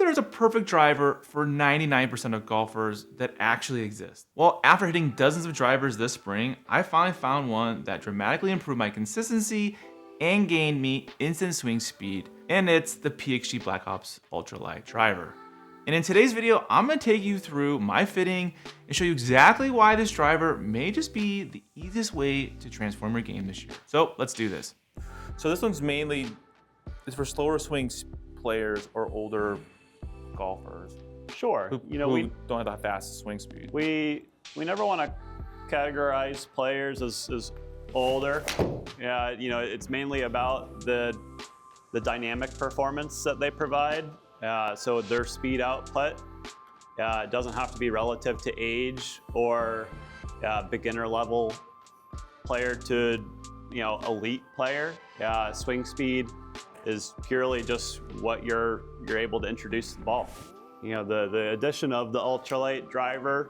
there's a perfect driver for 99% of golfers that actually exist? Well, after hitting dozens of drivers this spring, I finally found one that dramatically improved my consistency and gained me instant swing speed, and it's the PXG Black Ops Ultralite driver. And in today's video, I'm gonna take you through my fitting and show you exactly why this driver may just be the easiest way to transform your game this year. So let's do this. So this one's mainly is for slower swing players or older golfers. Sure. Who don't have the fastest swing speed. We never want to categorize players as older. Yeah, it's mainly about the dynamic performance that they provide. So their speed output, it doesn't have to be relative to age or beginner level player to elite player. Swing speed is purely just what you're able to introduce to the ball. The addition of the ultralight driver,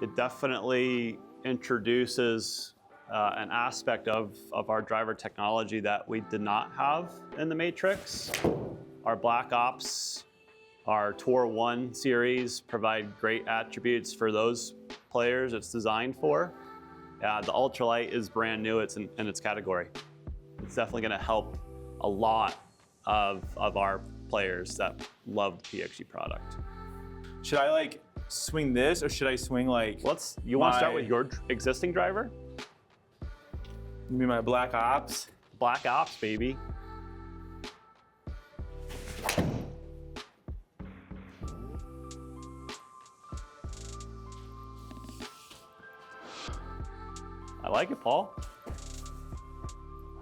it definitely introduces an aspect of our driver technology that we did not have in the Matrix. Our Black Ops, our Tour 1 series provide great attributes for those players it's designed for. The Ultralight is brand new, it's in its category. It's definitely gonna help a lot of our players that love the PXG product. Should I swing this or should I swing You want to start with your existing driver? You mean my Black Ops? Black Ops, baby. I like it, Paul.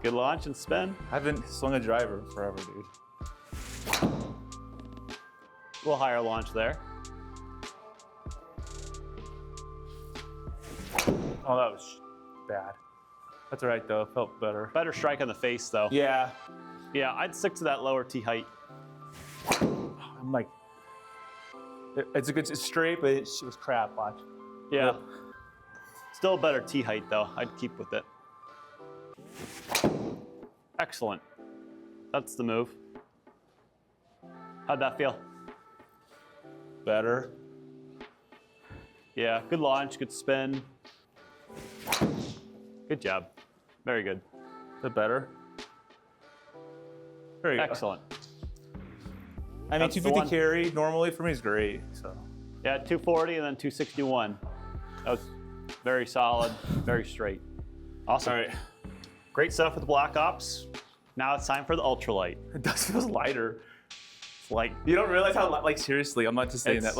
Good launch and spin. I haven't swung a driver forever, dude. A little higher launch there. Oh, that was bad. That's all right though, it felt better. Better strike on the face though. Yeah. Yeah, I'd stick to that lower tee height. I'm it's straight, but it was crap, watch. Yeah. Still a better tee height though. I'd keep with it. Excellent. That's the move. How'd that feel? Better. Yeah, good launch, good spin. Good job. Very good. Is it better? Very excellent. I mean, 250 carry normally for me is great. So. Yeah, 240 and then 261. That was very solid, very straight. Awesome. All right. Great stuff with the Black Ops. Now it's time for the Ultralight. It does feel lighter. It's light. You don't realize how seriously, I'm not just saying that.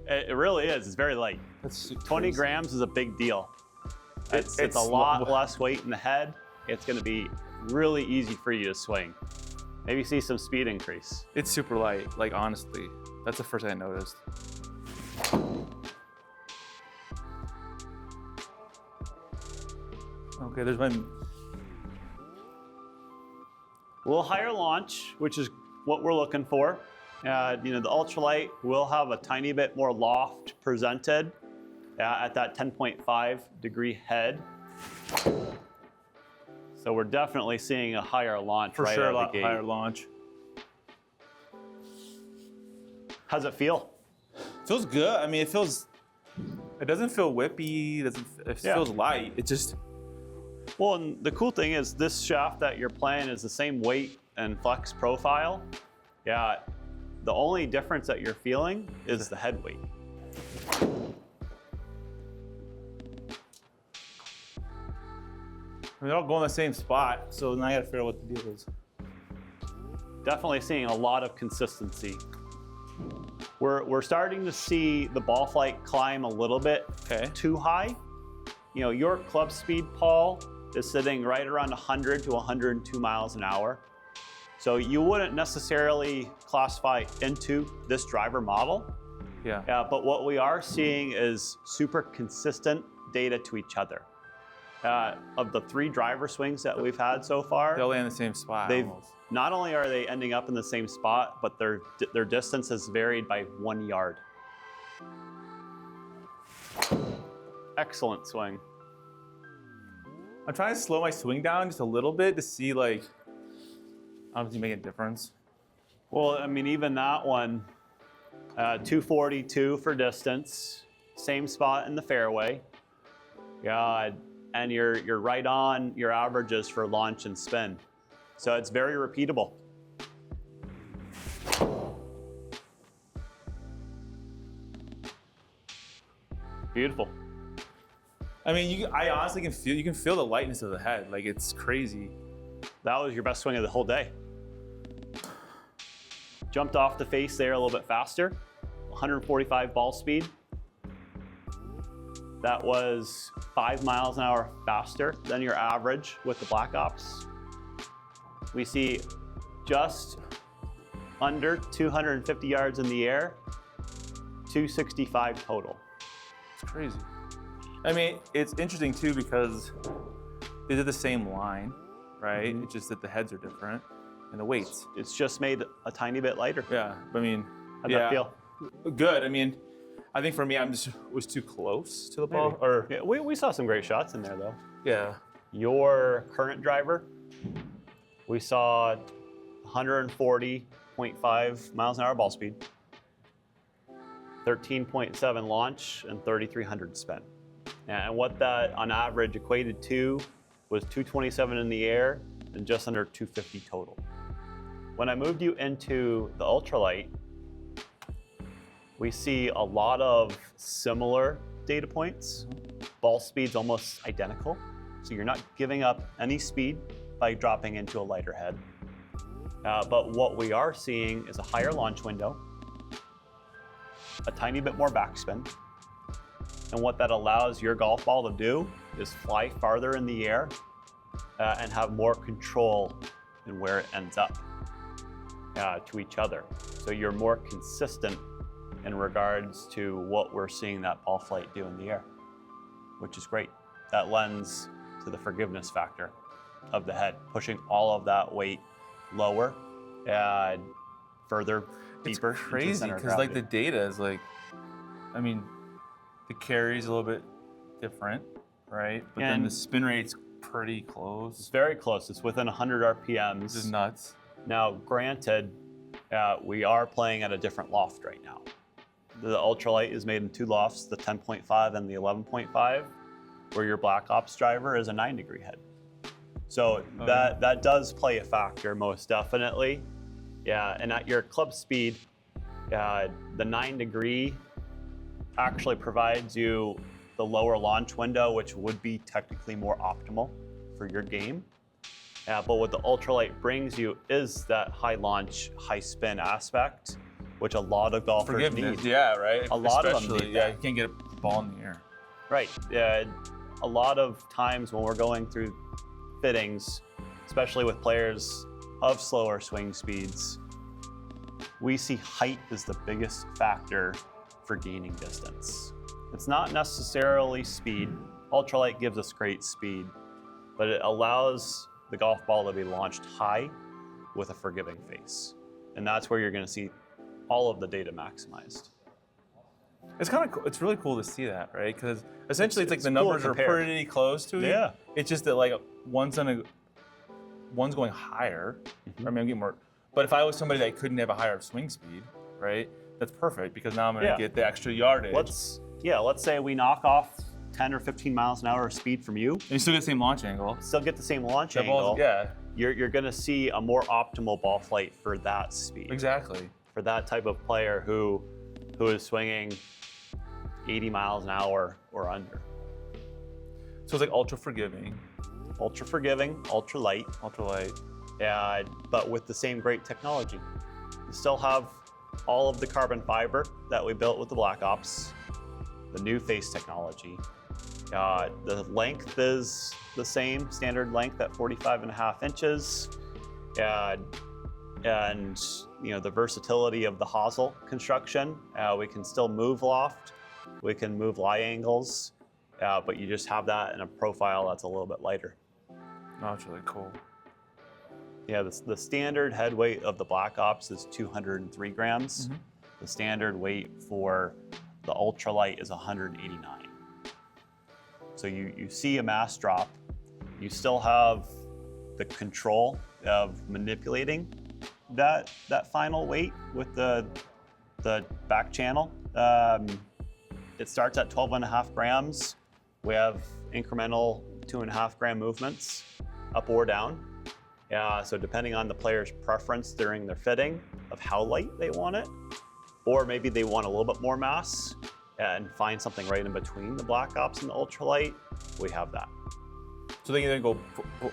It really is. It's very light. 20 grams is a big deal. It's a lot less weight in the head. It's going to be really easy for you to swing. Maybe see some speed increase. It's super light, honestly. That's the first thing I noticed. Okay, there's my... A little higher launch, which is what we're looking for. The Ultralight will have a tiny bit more loft presented at that 10.5 degree head. So we're definitely seeing a higher launch right out of the gate. Higher launch. How's it feel? Feels good. I mean, it doesn't feel whippy. It feels light. It just... Well, and the cool thing is this shaft that you're playing is the same weight and flex profile. Yeah, the only difference that you're feeling is the head weight. They all go in the same spot, so now I gotta figure out what the deal is. Definitely seeing a lot of consistency. We're starting to see the ball flight climb a little bit too high. Your club speed, Paul, is sitting right around 100 to 102 miles an hour. So you wouldn't necessarily classify into this driver model. Yeah. But what we are seeing is super consistent data to each other. Of the 3 driver swings that we've had so far, they'll land in the same spot. Not only are they ending up in the same spot, but their distance has varied by 1 yard. Excellent swing. I'm trying to slow my swing down just a little bit to see, like, obviously make a difference. Well, I mean, even that one, 242 for distance, same spot in the fairway. Yeah, and you're right on your averages for launch and spin. So it's very repeatable. Beautiful. I mean, I honestly you can feel the lightness of the head. Like, it's crazy. That was your best swing of the whole day. Jumped off the face there a little bit faster, 145 ball speed. That was 5 miles an hour faster than your average with the Black Ops. We see just under 250 yards in the air, 265 total. It's crazy. I mean, it's interesting too because they did the same line, right? It's just that the heads are different and the weights. It's just made a tiny bit lighter. Yeah, I mean, How'd that feel? Good. I mean, I think for me, was too close to the ball. Maybe. Or Yeah, we saw some great shots in there though. yeah, Your current driver, we saw 140.5 miles an hour ball speed, 13.7 launch, and 3,300 spin. And what that on average equated to was 227 in the air and just under 250 total. When I moved you into the Ultralite, we see a lot of similar data points. Ball speed's almost identical, so you're not giving up any speed by dropping into a lighter head. But what we are seeing is a higher launch window, a tiny bit more backspin, and what that allows your golf ball to do is fly farther in the air and have more control in where it ends up to each other. So you're more consistent in regards to what we're seeing that ball flight do in the air, which is great. That lends to the forgiveness factor of the head, pushing all of that weight lower and further deeper. it's crazy because like the data is like, I mean, the carry's a little bit different, right? But then the spin rate's pretty close. It's very close. It's within 100 RPMs. This is nuts. Now, granted, we are playing at a different loft right now. The Ultralite is made in two lofts, the 10.5 and the 11.5, where your Black Ops driver is a 9-degree head. So that does play a factor, most definitely. Yeah, and at your club speed, the 9-degree actually provides you the lower launch window, which would be technically more optimal for your game. But what the Ultralite brings you is that high launch, high spin aspect, which a lot of golfers need. Yeah, right. A lot of them need Yeah, that. you can't get a ball in the air. Right. A lot of times when we're going through fittings, especially with players of slower swing speeds, we see height is the biggest factor for gaining distance. It's not necessarily speed. Ultralite gives us great speed, but it allows the golf ball to be launched high with a forgiving face. And that's where you're going to see all of the data maximized. It's kind of cool. It's really cool to see that, right? Because essentially, it's like the cool to numbers are compare. pretty close to it. Yeah. It's just that like one's going higher. I mean, I'm getting more. But if I was somebody that couldn't have a higher swing speed, right? That's perfect because now I'm going to get the extra yardage. Let's say we knock off 10 or 15 miles an hour of speed from you. And you still get the same launch angle. Still get the same launch That angle. ball's, yeah, You're going to see a more optimal ball flight for that speed. exactly. For that type of player who is swinging 80 miles an hour or under. So it's like ultra forgiving. Ultra forgiving, ultra light, Ultralite. but with the same great technology. You still have all of the carbon fiber that we built with the Black Ops, the new face technology. The length is the same, standard length at 45.5 inches. And you know, the versatility of the hosel construction. We can still move loft, we can move lie angles, but you just have that in a profile that's a little bit lighter. Oh, that's really cool. Yeah, the standard head weight of the Black Ops is 203 grams. The standard weight for the Ultralite is 189. So you see a mass drop. You still have the control of manipulating that final weight with the back channel. It starts at 12.5 grams. We have incremental 2.5 gram movements, up or down. So depending on the player's preference during their fitting of how light they want it, or maybe they want a little bit more mass and find something right in between the Black Ops and the Ultralite, we have that. So they can then go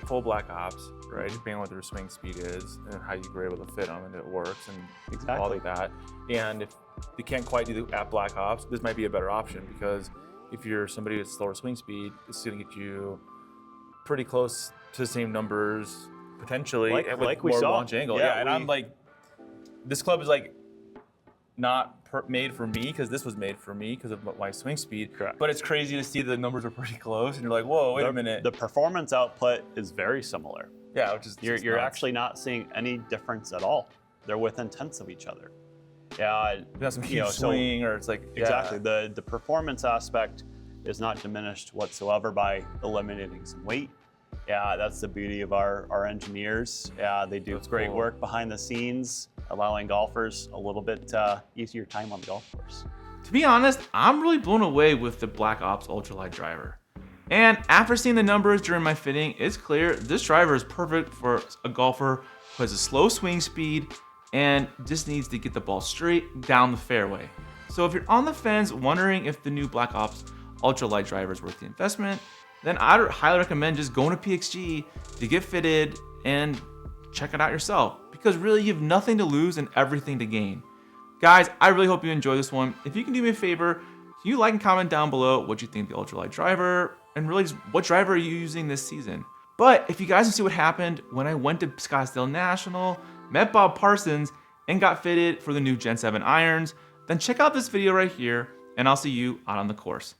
full Black Ops, right? Depending on what their swing speed is and how you were able to fit them and it works and all like that. And if they can't quite do that at Black Ops, this might be a better option, because if you're somebody with slower swing speed, it's going to get you pretty close to the same numbers potentially, with like we more saw. launch angle. Yeah, And I'm like, this club is like not made for me, because this was made for me because of my swing speed. Correct. But it's crazy to see the numbers are pretty close, and you're like, whoa, wait a minute. The performance output is very similar. Yeah, which is You're actually not seeing any difference at all. They're within tenths of each other. Yeah, that's some huge swing, or it's like exactly the performance aspect is not diminished whatsoever by eliminating some weight. Yeah, that's the beauty of our engineers. Yeah, they do great work behind the scenes, allowing golfers a little bit easier time on the golf course. To be honest, I'm really blown away with the Black Ops Ultralite driver. And after seeing the numbers during my fitting, it's clear this driver is perfect for a golfer who has a slow swing speed and just needs to get the ball straight down the fairway. So if you're on the fence wondering if the new Black Ops Ultralite driver is worth the investment, then I'd highly recommend just going to PXG to get fitted and check it out yourself, because really you have nothing to lose and everything to gain. Guys, I really hope you enjoy this one. If you can do me a favor, can you like and comment down below what you think of the Ultralite driver, and really just what driver are you using this season? But if you guys want to see what happened when I went to Scottsdale National, met Bob Parsons, and got fitted for the new Gen 7 irons, then check out this video right here, and I'll see you out on the course.